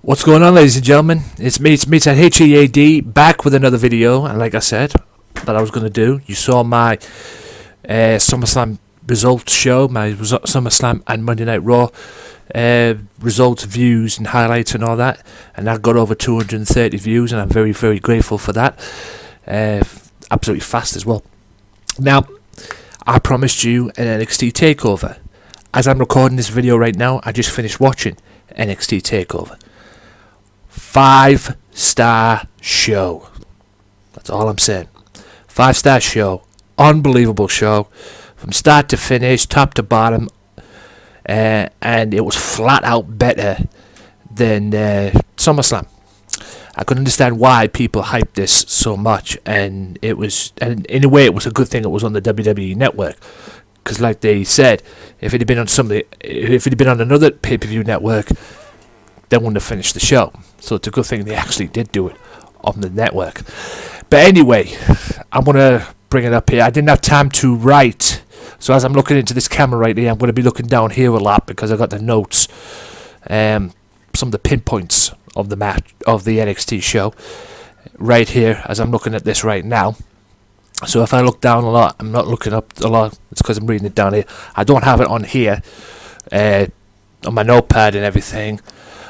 What's going on, ladies and gentlemen? It's me at HEAD, back with another video. And like I said that I was going to do, you saw my SummerSlam results show, my SummerSlam and Monday Night Raw results, views and highlights and all that, and that got over 230 views, and I'm very, very grateful for that. Absolutely fast as well. Now, I promised you an NXT Takeover. As I'm recording this video right now, I just finished watching NXT Takeover. 5-star show. That's all I'm saying. 5-star show. Unbelievable show. From start to finish, top to bottom. And it was flat out better than SummerSlam. I couldn't understand why people hyped this so much, and in a way it was a good thing it was on the WWE network, because like they said, if it had been on another pay-per-view network, they wouldn't have finished the show. So it's a good thing they actually did do it on the network. But anyway, I'm going to bring it up here. I didn't have time to write, so as I'm looking into this camera right here, I'm going to be looking down here a lot because I got the notes, some of the pinpoints of the match of the NXT show right here as I'm looking at this right now. So if I look down a lot, I'm not looking up a lot, it's because I'm reading it down here. I don't have it on here on my notepad and everything.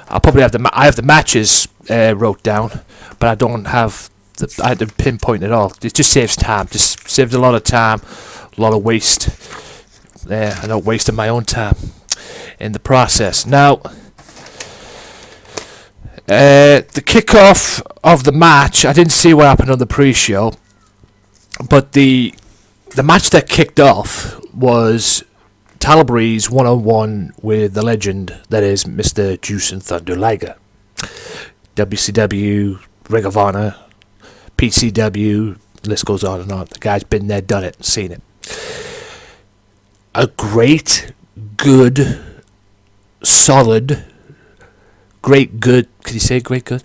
I'll probably have I have the matches wrote down, but I don't have I had to pinpoint it all. It just saves time. Just saved a lot of time, a lot of waste. I'm not wasting my own time in the process. Now, the kickoff of the match, I didn't see what happened on the pre-show, but the match that kicked off was Tyler Breeze one-on-one with the legend that is Mr. Jushin Thunder Liger. WCW, Ring of Honor, PCW, list goes on and on. The guy's been there, done it, seen it. A great, good, solid, great, good, can you say great, good?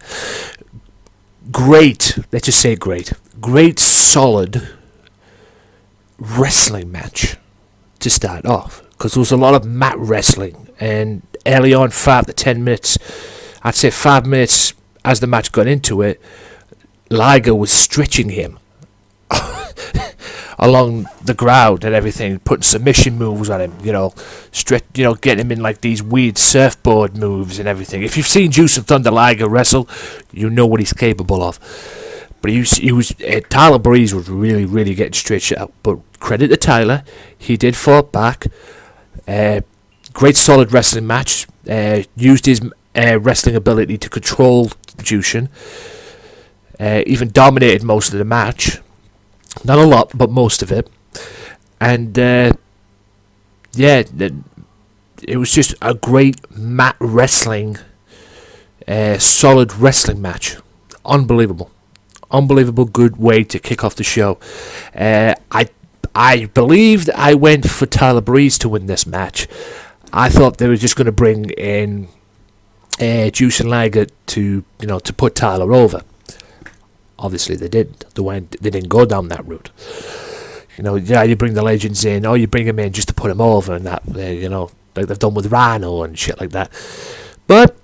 Great, let's just say great. Great, solid wrestling match to start off. Because there was a lot of mat wrestling, and early on, 5 to 10 minutes, I'd say 5 minutes as the match got into it, Liger was stretching him along the ground and everything, putting submission moves on him, getting him in like these weird surfboard moves and everything. If you've seen Jushin Thunder Liger wrestle, you know what he's capable of. But he was Tyler Breeze was really, really getting stretched out. But credit to Tyler, he did fall back. Great solid wrestling match. Used his wrestling ability to control Jushin. Even dominated most of the match. Not a lot, but most of it. And it was just a great mat wrestling, solid wrestling match. Unbelievable good way to kick off the show. I believed I went for Tyler Breeze to win this match. I thought they were just going to bring in Jushin Liger to put Tyler over. Obviously they didn't. They didn't go down that route. You bring the legends in, or you bring him in just to put him over, and that, like they've done with Rhino and shit like that. But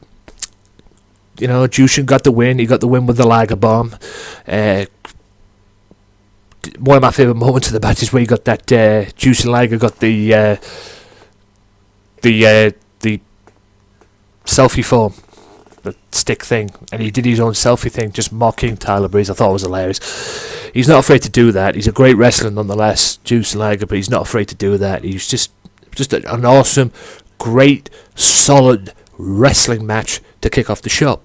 Jushin got the win. He got the win with the Liger bomb. One of my favourite moments of the match is where he got that Jushin Liger got the selfie foam, the stick thing, and he did his own selfie thing, just mocking Tyler Breeze. I thought it was hilarious. He's not afraid to do that. He's a great wrestler nonetheless, Jushin Liger, but he's not afraid to do that. He's just an awesome, great, solid wrestling match to kick off the show.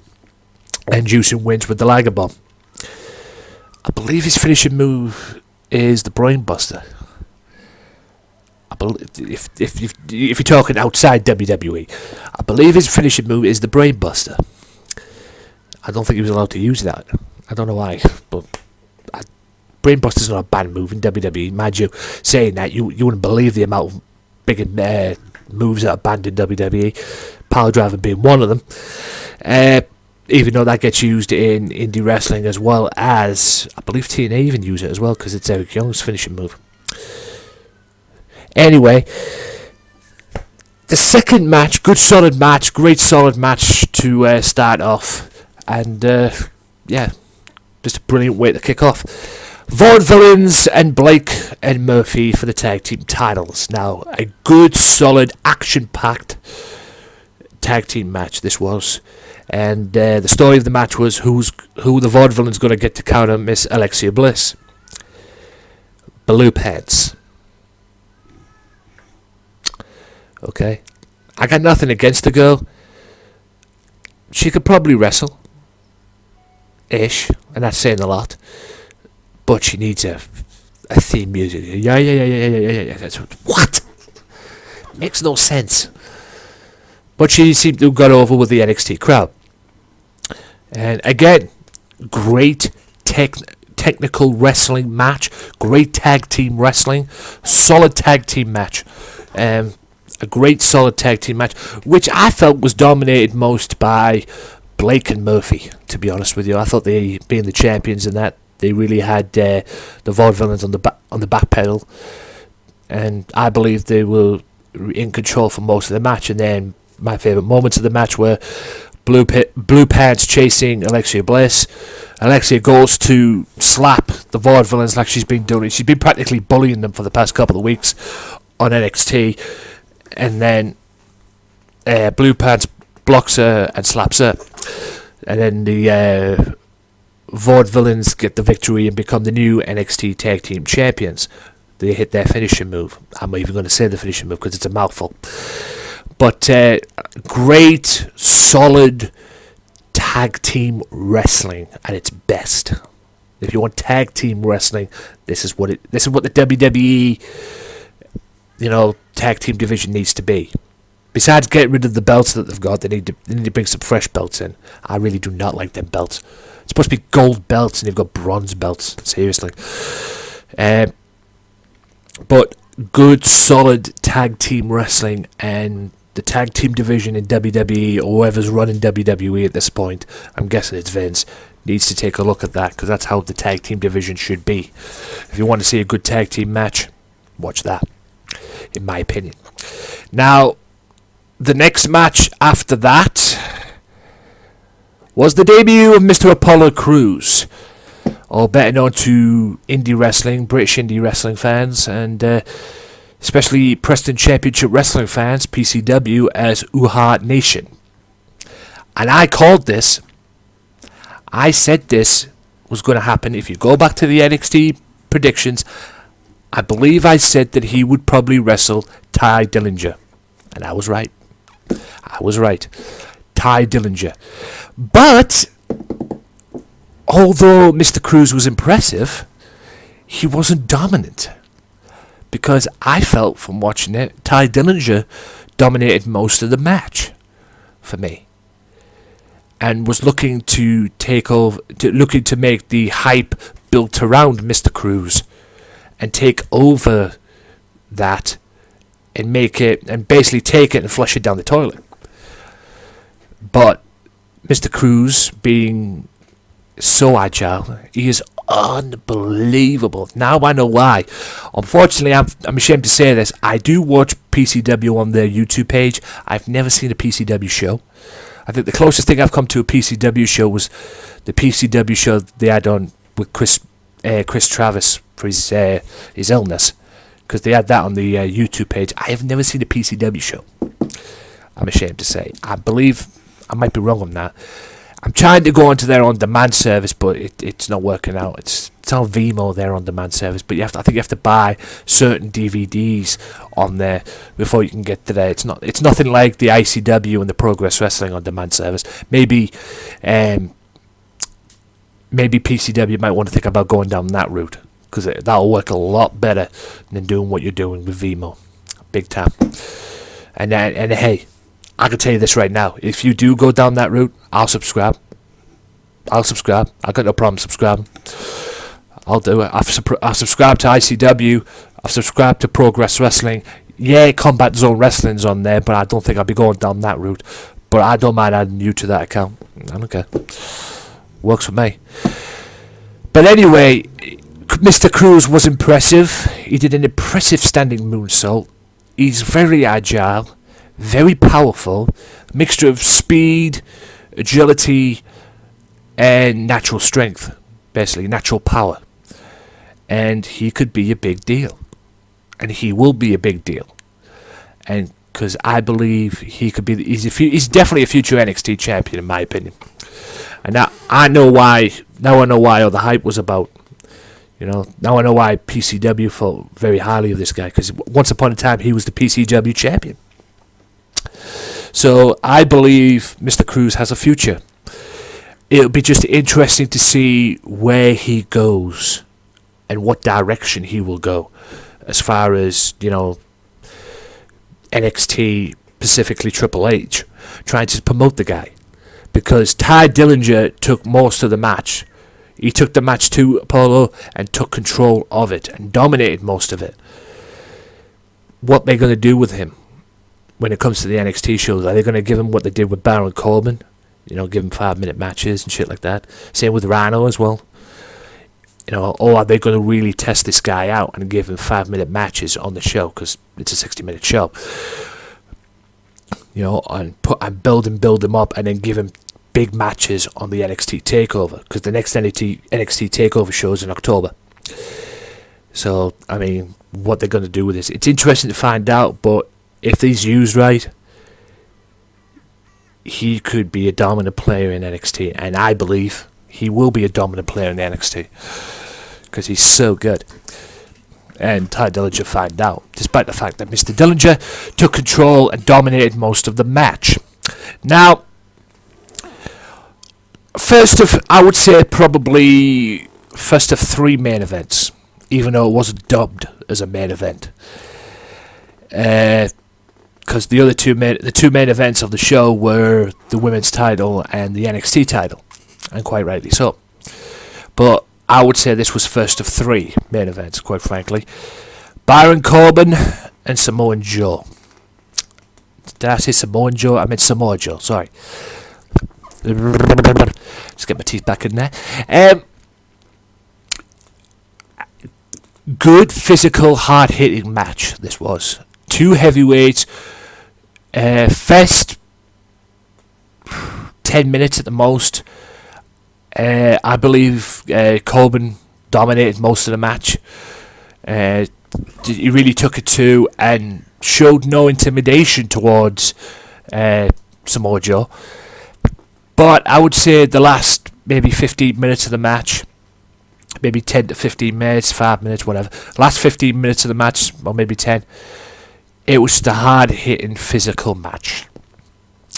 And Jushin wins with the Liger bomb. I believe his finishing move is the Brainbuster. I believe if you're talking outside WWE, I believe his finishing move is the Brainbuster. I don't think he was allowed to use that. I don't know why, but Brainbuster's not a bad move in WWE. Mind you, saying that, you wouldn't believe the amount of big moves that are banned in WWE. Power Driver being one of them. Even though that gets used in indie wrestling as well as, I believe TNA even use it as well, because it's Eric Young's finishing move. Anyway, The second match, good solid match, great solid match to start off. And yeah, just a brilliant way to kick off. Vaudevillains and Blake and Murphy for the tag team titles. Now, a good, solid, action-packed tag team match this was. And the story of the match was who the Vaudevillains going to get to counter Miss Alexa Bliss. Blue pants. Okay. I got nothing against the girl. She could probably wrestle. Ish. And that's saying a lot. But she needs a theme music. Yeah. That's what? Makes no sense. But she seemed to have got over with the NXT crowd. And again, great technical wrestling match. Great tag team wrestling. Solid tag team match. A great solid tag team match, which I felt was dominated most by Blake and Murphy, to be honest with you. I thought they, being the champions in that, they really had the Vaudevillains on the back pedal, and I believe they were in control for most of the match. And then my favourite moments of the match were Blue Pants chasing Alexa Bliss. Alexa goes to slap the Vaudevillains like she's been doing. She's been practically bullying them for the past couple of weeks on NXT. And then Blue Pants blocks her and slaps her. And then the Vaudevillains get the victory and become the new NXT Tag Team Champions. They hit their finishing move. I'm not even going to say the finishing move because it's a mouthful. But great, solid tag team wrestling at its best. If you want tag team wrestling, this is what the WWE, tag team division needs to be. Besides getting rid of the belts that they've got, they need to bring some fresh belts in. I really do not like them belts. It's supposed to be gold belts and they've got bronze belts. Seriously. But good, solid tag team wrestling, and the tag team division in WWE, or whoever's running WWE at this point, I'm guessing it's Vince, needs to take a look at that, because that's how the tag team division should be. If you want to see a good tag team match, watch that, in my opinion. Now, the next match after that was the debut of Mr. Apollo Cruz, all better known to British indie wrestling fans, and especially Preston Championship Wrestling fans, PCW, as Uhaa Nation. And I called this. I said this was going to happen. If you go back to the NXT predictions, I believe I said that he would probably wrestle Ty Dillinger. And I was right. Ty Dillinger. But although Mr. Cruz was impressive, he wasn't dominant. Because I felt from watching it, Ty Dillinger dominated most of the match for me. And was looking to take over, looking to make the hype built around Mr. Cruz and take over that and make it, and basically take it and flush it down the toilet. But Mr. Cruz, being so agile, he is unbelievable. Now I know why. Unfortunately, I'm ashamed to say this, I do watch PCW on their YouTube page. I've never seen a PCW show. I think the closest thing I've come to a PCW show was the PCW show they had on with Chris Travis for his illness, because they had that on the YouTube page. I have never seen a PCW show. I'm ashamed to say. I believe I might be wrong on that. I'm trying to go onto their on-demand service, but it's not working out. It's on Vimeo, their on-demand service, but I think you have to buy certain DVDs on there before you can get to there. It's nothing like the ICW and the Progress Wrestling on-demand service. Maybe PCW might want to think about going down that route, because that'll work a lot better than doing what you're doing with Vimeo. Big time. And hey, I can tell you this right now. If you do go down that route, I'll subscribe. I've got no problem subscribing. I'll do it. I've subscribed to ICW. I've subscribed to Progress Wrestling. Yeah, Combat Zone Wrestling's on there, but I don't think I'll be going down that route. But I don't mind adding you to that account. I don't care. Works for me. But anyway, Mr. Cruz was impressive. He did an impressive standing moonsault. He's very agile, very powerful, mixture of speed, agility, and natural strength, basically natural power. And he could be a big deal, and he will be a big deal, and because I believe he could be, he's definitely a future NXT champion in my opinion. And now I know why. Now I know why all the hype was about. Now I know why PCW felt very highly of this guy, because once upon a time he was the PCW champion. So I believe Mr. Cruz has a future. It'll be just interesting to see where he goes and what direction he will go, as far as NXT, specifically Triple H, trying to promote the guy, because Ty Dillinger took most of the match. He took the match to Apollo and took control of it and dominated most of it. What they're going to do with him when it comes to the NXT shows? Are they going to give him what they did with Baron Corbin? Give him 5-minute matches and shit like that. Same with Rhino as well. Or are they going to really test this guy out and give him 5-minute matches on the show, because it's a 60-minute show? And build him up, and then give him big matches on the NXT Takeover, because the next NXT Takeover show is in October. So, I mean, what they're going to do with this, it's interesting to find out, but if he's used right, he could be a dominant player in NXT, and I believe he will be a dominant player in NXT, because he's so good. And Ty Dillinger find out, despite the fact that Mr. Dillinger took control and dominated most of the match. Now, I would say probably first of 3 main events, even though it wasn't dubbed as a main event. Because the two main events of the show were the women's title and the NXT title, and quite rightly so. But I would say this was first of 3 main events, quite frankly. Baron Corbin and Samoa Joe. Did I say Samoa Joe? I meant Samoa Joe, sorry. Just get my teeth back in there. Good physical, hard-hitting match this was. 2 heavyweights. First 10 minutes at the most. I believe Corbin dominated most of the match. He really took it to and showed no intimidation towards Samoa Joe. But I would say the last maybe 15 minutes of the match, maybe 10 to 15 minutes, 5 minutes, whatever. Last 15 minutes of the match, or maybe 10, it was just a hard-hitting physical match.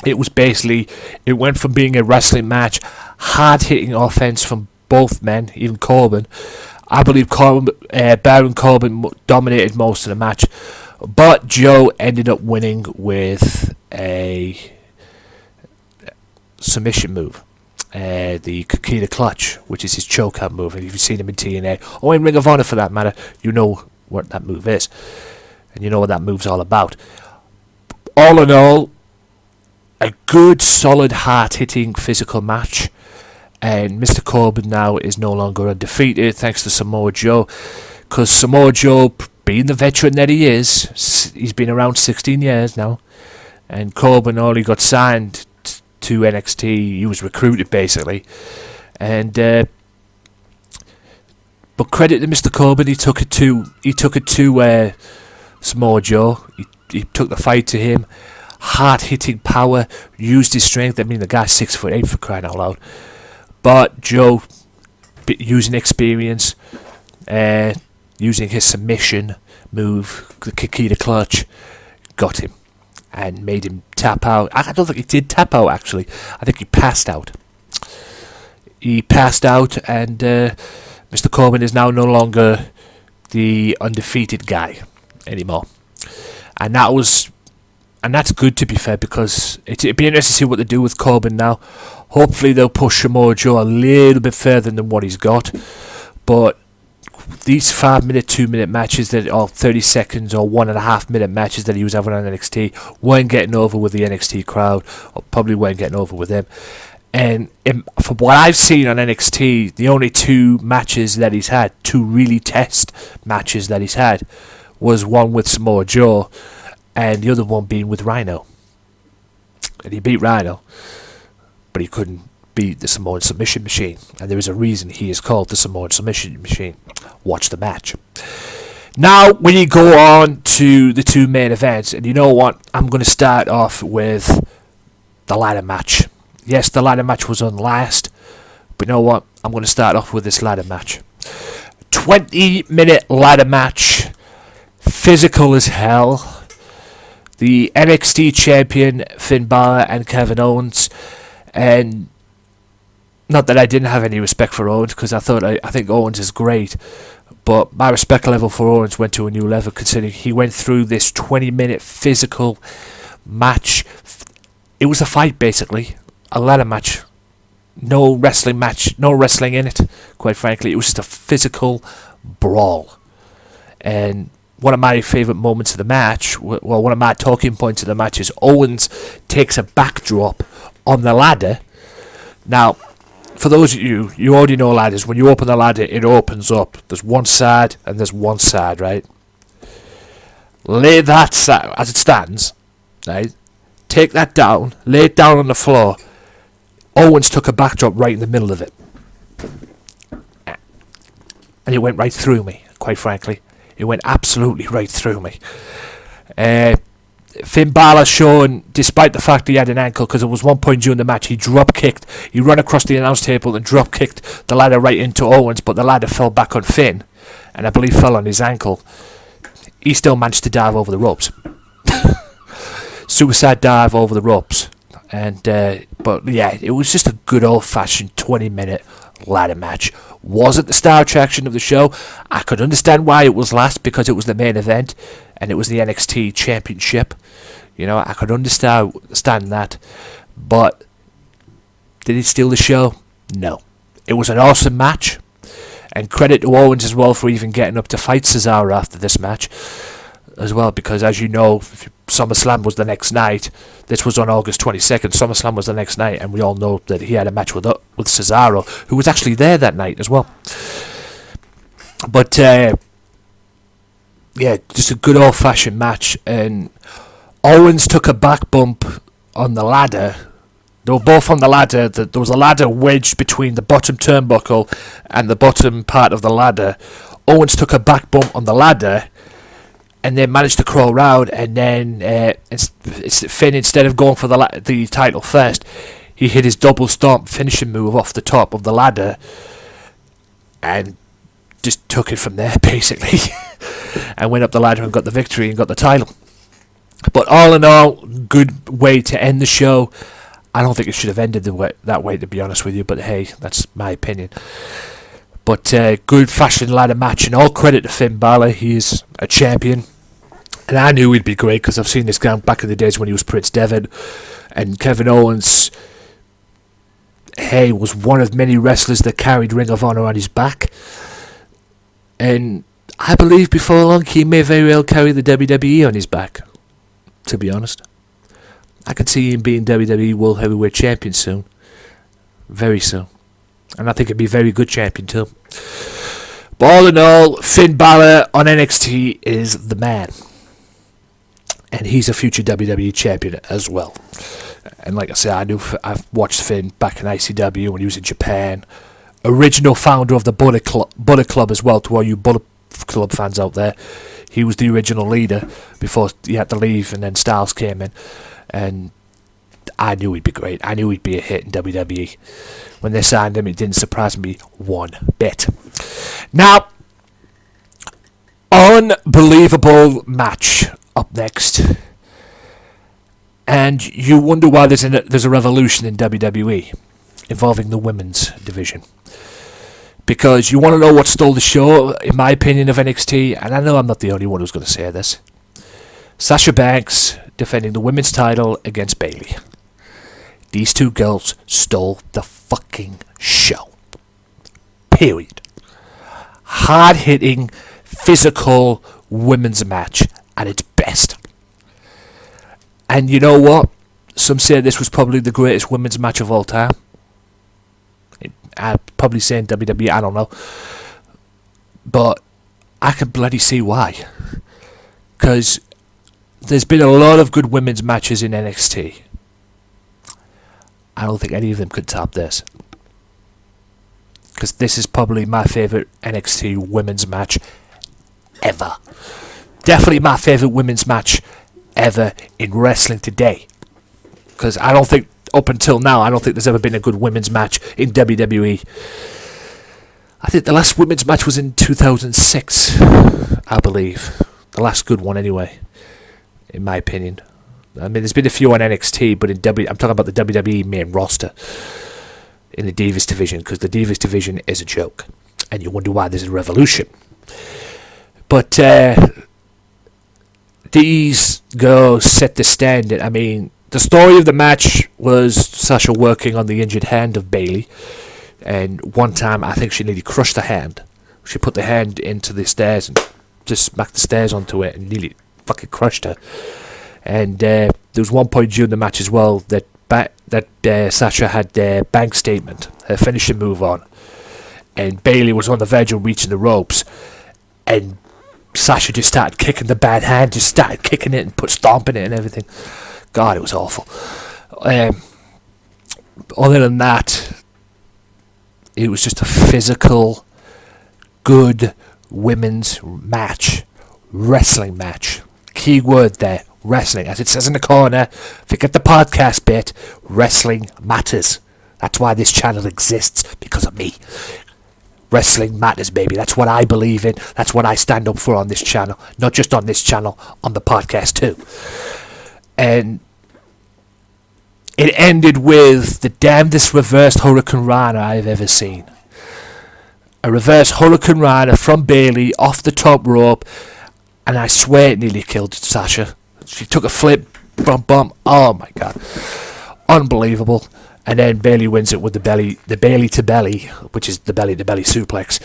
It was basically, it went from being a wrestling match, hard-hitting offense from both men, even Corbin. I believe Baron Corbin dominated most of the match, but Joe ended up winning with a submission move, the Kikita Clutch, which is his chokeout move. And if you've seen him in TNA, or in Ring of Honor for that matter, you know what that move is, and you know what that move's all about. All in all, a good, solid, hard-hitting physical match, and Mr. Corbin now is no longer undefeated thanks to Samoa Joe, because Samoa Joe, being the veteran that he is, he's been around 16 years now, and Corbin only got signed to NXT. He was recruited basically, and but credit to Mr. Corbin, he took it to Samoa Joe. He took the fight to him. Hard hitting power, used his strength. I mean, the guy's 6'8" for crying out loud. But Joe, using experience, using his submission move, the Kikita Clutch, got him and made him tap out. I don't think he did tap out, actually. I think he passed out. He passed out, and Mr. Corbin is now no longer the undefeated guy anymore. And that's good, to be fair, because it'd be interesting to see what they do with Corbin now. Hopefully they'll push Samoa Joe a little bit further than what he's got. But these 5-minute, 2-minute matches, or 30 seconds or 1.5-minute matches that he was having on NXT weren't getting over with the NXT crowd, or probably weren't getting over with him. And from what I've seen on NXT, the only 2 matches that he's had, 2 really test matches that he's had, was one with Samoa Joe and the other one being with Rhino. And he beat Rhino, but he couldn't beat the Samoan Submission Machine. And there is a reason he is called the Samoan Submission Machine. Watch the match. Now we go on to the two main events, and you know what? I'm going to start off with the ladder match. Yes, the ladder match was on last, but you know what? I'm going to start off with this ladder match. 20-minute ladder match. Physical as hell. The NXT champion, Finn Balor and Kevin Owens. And not that I didn't have any respect for Owens, because I think Owens is great. But my respect level for Owens went to a new level, considering he went through this 20-minute physical match. It was a fight, basically. A ladder match. No wrestling match. No wrestling in it, quite frankly. It was just a physical brawl. And one of my favourite moments of the match, well, one of my talking points of the match is Owens takes a backdrop on the ladder. Now, for those of you already know ladders. When you open the ladder, it opens up. There's one side and there's one side, right? Lay that side as it stands, right? Take that down, lay it down on the floor. Owens took a backdrop right in the middle of it. And it went right through me, quite frankly. It went absolutely right through me. Finn Balor showing, despite the fact he had an ankle, because at one point during the match he drop kicked, he ran across the announce table and drop kicked the ladder right into Owens, but the ladder fell back on Finn, and I believe fell on his ankle. He still managed to dive over the ropes. Suicide dive over the ropes. And but yeah, it was just a good old-fashioned 20-minute ladder match. Was it the star attraction of the show? I could understand why it was last, because it was the main event and it was the NXT Championship. You know, I could understand that. But did it steal the show? No. It was an awesome match. And credit to Owens as well for even getting up to fight Cesaro after this match as well, because as you know, SummerSlam was the next night. This was on August 22nd. SummerSlam was the next night, and we all know that he had a match with Cesaro, who was actually there that night as well. But yeah, just a good old-fashioned match. And Owens took a back bump on the ladder. They were both on the ladder. There was a ladder wedged between the bottom turnbuckle and the bottom part of the ladder. Owens took a back bump on the ladder and then managed to crawl around, and then Finn, instead of going for the title first, he hit his double stomp finishing move off the top of the ladder and just took it from there, basically, and went up the ladder and got the victory and got the title. But all in all, good way to end the show. I don't think it should have ended that way, to be honest with you, but hey, that's my opinion. But good fashion ladder match, and all credit to Finn Balor. He is a champion, and I knew he'd be great because I've seen this guy back in the days when he was Prince Devitt. And Kevin Owens, hey, was one of many wrestlers that carried Ring of Honor on his back. And I believe before long he may very well carry the WWE on his back, to be honest. I could see him being WWE World Heavyweight Champion soon. Very soon. And I think he'd be a very good champion too. But all in all, Finn Balor on NXT is the man. And he's a future WWE champion as well. And like I said, I've watched Finn back in ICW when he was in Japan. Original founder of the Bullet Club as well, to all you Bullet Club fans out there. He was the original leader before he had to leave, and then Styles came in. And I knew he'd be great. I knew he'd be a hit in WWE. When they signed him, it didn't surprise me one bit. Now, unbelievable match up next. And you wonder why there's a revolution in WWE involving the women's division. Because you want to know what stole the show, in my opinion, of NXT, and I know I'm not the only one who's going to say this. Sasha Banks defending the women's title against Bayley. These two girls stole the fucking show. Period. Hard-hitting, physical women's match at its best. And you know what? Some say this was probably the greatest women's match of all time. I'd probably say in WWE, I don't know. But I can bloody see why. Because there's been a lot of good women's matches in NXT. I don't think any of them could top this. Because this is probably my favourite NXT women's match ever. Definitely my favourite women's match ever in wrestling today. Because I don't think, up until now, I don't think there's ever been a good women's match in WWE. I think the last women's match was in 2006, I believe. The last good one, anyway, in my opinion. I mean, there's been a few on NXT, but I'm talking about the WWE main roster in the Divas division, because the Divas division is a joke, and you wonder why there's a revolution. But these girls set the standard. I mean, the story of the match was Sasha working on the injured hand of Bayley, and one time I think she nearly crushed the hand. She put the hand into the stairs and just smacked the stairs onto it and nearly fucking crushed her. And there was one point during the match as well that Sasha had their bank statement, her finishing move on, and Bayley was on the verge of reaching the ropes, and Sasha just started kicking the bad hand, just started kicking it and stomping it and everything. God, it was awful. Other than that, it was just a physical, good women's match, wrestling match. Key word there, wrestling. As it says in the corner, forget the podcast bit, wrestling matters. That's why this channel exists, because of me. Wrestling matters, baby. That's what I believe in. That's what I stand up for on this channel. Not just on this channel, on the podcast too. And it ended with the damnedest reversed Hurricane Rana I've ever seen. A reverse Hurricane Rana from Bayley off the top rope, and I swear it nearly killed Sasha. She took a flip, bump. Oh my god, unbelievable! And then Bayley wins it with the Bayley to belly, which is the belly to belly suplex,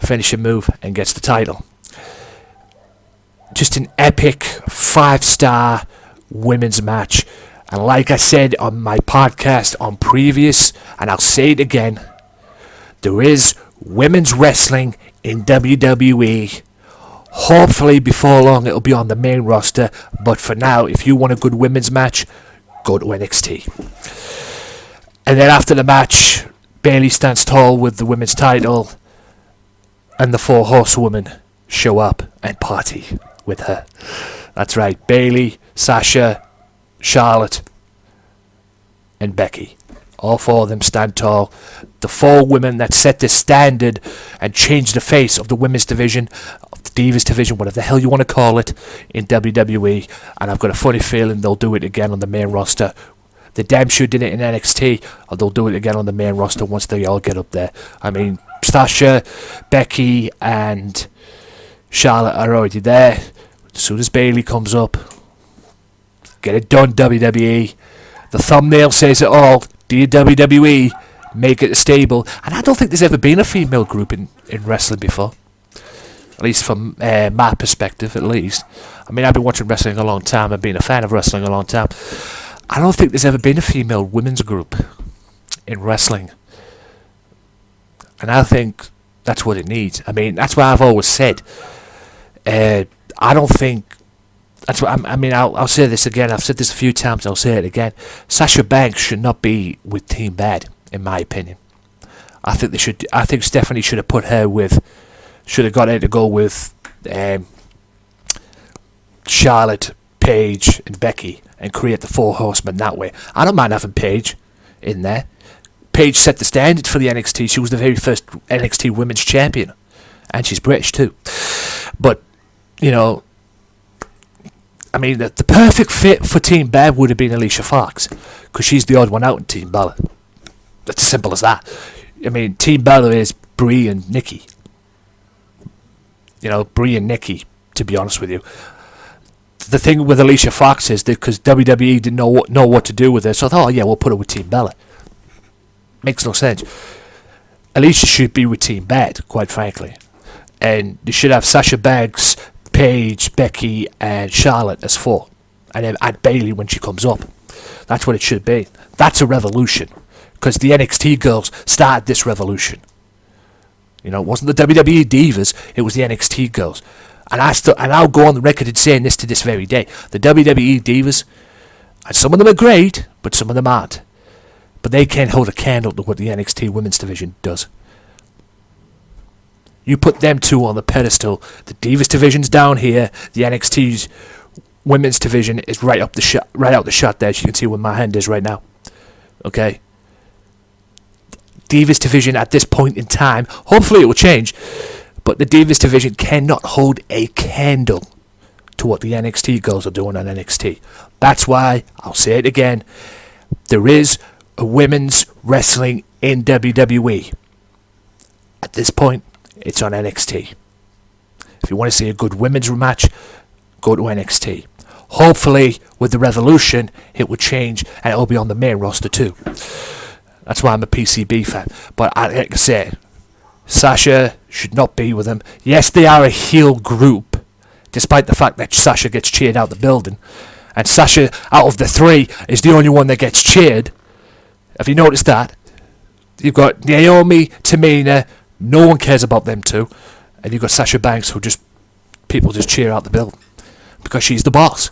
finishing move, and gets the title. Just an epic 5-star women's match. And like I said on my podcast on previous, and I'll say it again, there is women's wrestling in WWE. Hopefully before long it'll be on the main roster, but for now, if you want a good women's match, go to NXT. And then after the match, Bayley stands tall with the women's title, and the 4 horsewomen show up and party with her. That's right, Bayley, Sasha, Charlotte, and Becky. All 4 of them stand tall. The 4 women that set the standard and changed the face of the women's division, of the Divas division, whatever the hell you want to call it, in WWE. And I've got a funny feeling they'll do it again on the main roster. They damn sure did it in NXT, or they'll do it again on the main roster once they all get up there. I mean, Sasha, Becky, and Charlotte are already there. As soon as Bayley comes up, get it done, WWE. The thumbnail says it all. Dear WWE, make it a stable. And I don't think there's ever been a female group in wrestling before. At least from my perspective, at least. I mean, I've been watching wrestling a long time and been a fan of wrestling a long time. I don't think there's ever been a female women's group in wrestling. And I think that's what it needs. I mean, that's what I've always said. I don't think... That's what I'll say this again. I've said this a few times. I'll say it again. Sasha Banks should not be with Team Bad, in my opinion. I think they should. I think Stephanie should have put her with. Should have got her to go with Charlotte, Paige, and Becky, and create the 4 horsemen that way. I don't mind having Paige in there. Paige set the standard for the NXT. She was the very first NXT Women's Champion, and she's British too. But you know. I mean, the perfect fit for Team Bad would have been Alicia Fox, because she's the odd one out in Team Balor. That's as simple as that. I mean, Team Balor is Brie and Nikki. You know, Brie and Nikki, to be honest with you. The thing with Alicia Fox is that because WWE didn't know what to do with her, so I thought, oh yeah, we'll put her with Team Balor. Makes no sense. Alicia should be with Team Bad, quite frankly. And they should have Sasha Banks, Paige, Becky, and Charlotte as 4, and then add Bayley when she comes up. That's what it should be. That's a revolution, because the NXT girls started this revolution. You know, it wasn't the WWE divas; it was the NXT girls. And I'll go on the record in saying this to this very day. The WWE Divas, and some of them are great, but some of them aren't. But they can't hold a candle to what the NXT Women's Division does. You put them two on the pedestal. The Divas Division's down here. The NXT's Women's Division is right out the shot there. As you can see where my hand is right now. Okay? Divas Division at this point in time, hopefully it will change, but the Divas Division cannot hold a candle to what the NXT girls are doing on NXT. That's why, I'll say it again, there is a women's wrestling in WWE. At this point, it's on NXT. If you want to see a good women's match, go to NXT. Hopefully, with the Revolution, it will change and it'll be on the main roster too. That's why I'm a PCB fan. But like I say, Sasha should not be with them. Yes, they are a heel group, despite the fact that Sasha gets cheered out the building. And Sasha, out of the three, is the only one that gets cheered. Have you noticed that? You've got Naomi, Tamina, no one cares about them two. And you've got Sasha Banks, who people just cheer out the building. Because she's the boss.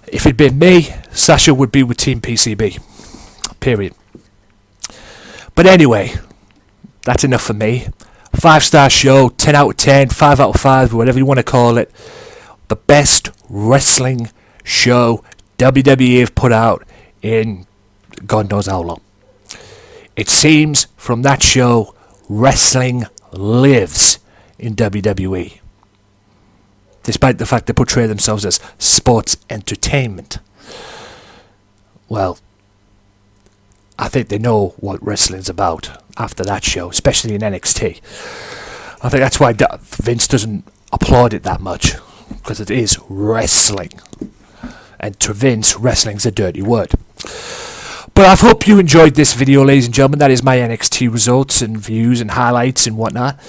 If it'd been me, Sasha would be with Team PCB. Period. But anyway, that's enough for me. 5-star show, 10 out of 10, 5 out of 5, whatever you want to call it. The best wrestling show WWE have put out in God knows how long. It seems from that show, wrestling lives in WWE. Despite the fact they portray themselves as sports entertainment. Well, I think they know what wrestling's about after that show, especially in NXT. I think that's why Vince doesn't applaud it that much, because it is wrestling. And to Vince, wrestling's a dirty word. But I hope you enjoyed this video, ladies and gentlemen. That is my NXT results and views and highlights and whatnot.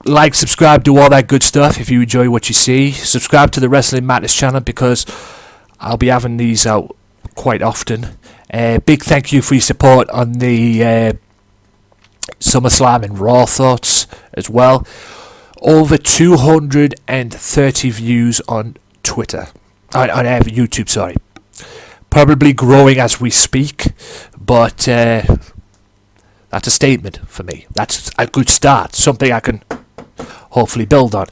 Like, subscribe, do all that good stuff if you enjoy what you see. Subscribe to the Wrestling Matters channel, because I'll be having these out quite often. Big thank you for your support on the SummerSlam and Raw thoughts as well. Over 230 views on Twitter. On YouTube, sorry. Probably growing as we speak, but that's a statement for me. That's a good start. Something I can hopefully build on.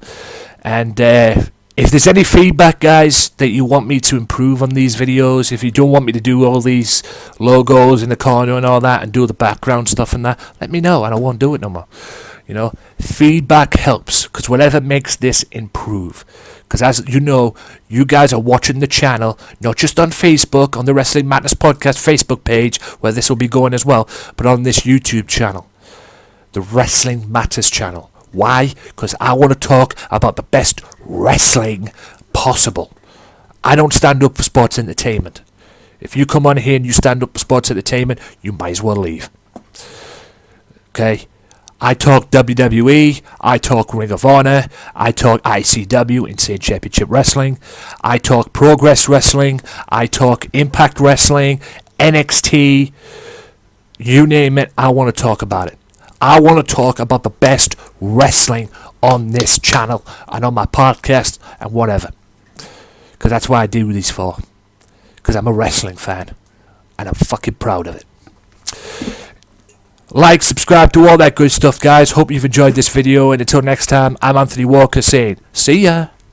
And if there's any feedback, guys, that you want me to improve on these videos, if you don't want me to do all these logos in the corner and all that, and do the background stuff and that, let me know and I won't do it no more. You know, feedback helps, because whatever makes this improve. Because as you know, you guys are watching the channel, not just on Facebook, on the Wrestling Matters Podcast Facebook page, where this will be going as well, but on this YouTube channel, the Wrestling Matters channel. Why? Because I want to talk about the best wrestling possible. I don't stand up for sports entertainment. If you come on here and you stand up for sports entertainment, you might as well leave. Okay? I talk WWE, I talk Ring of Honor, I talk ICW, Insane Championship Wrestling, I talk Progress Wrestling, I talk Impact Wrestling, NXT, you name it, I want to talk about it. I want to talk about the best wrestling on this channel and on my podcast and whatever. Because that's why I do these for. Because I'm a wrestling fan. And I'm fucking proud of it. Like, subscribe, do all that good stuff, guys. Hope you've enjoyed this video. And until next time, I'm Anthony Walker saying, see ya.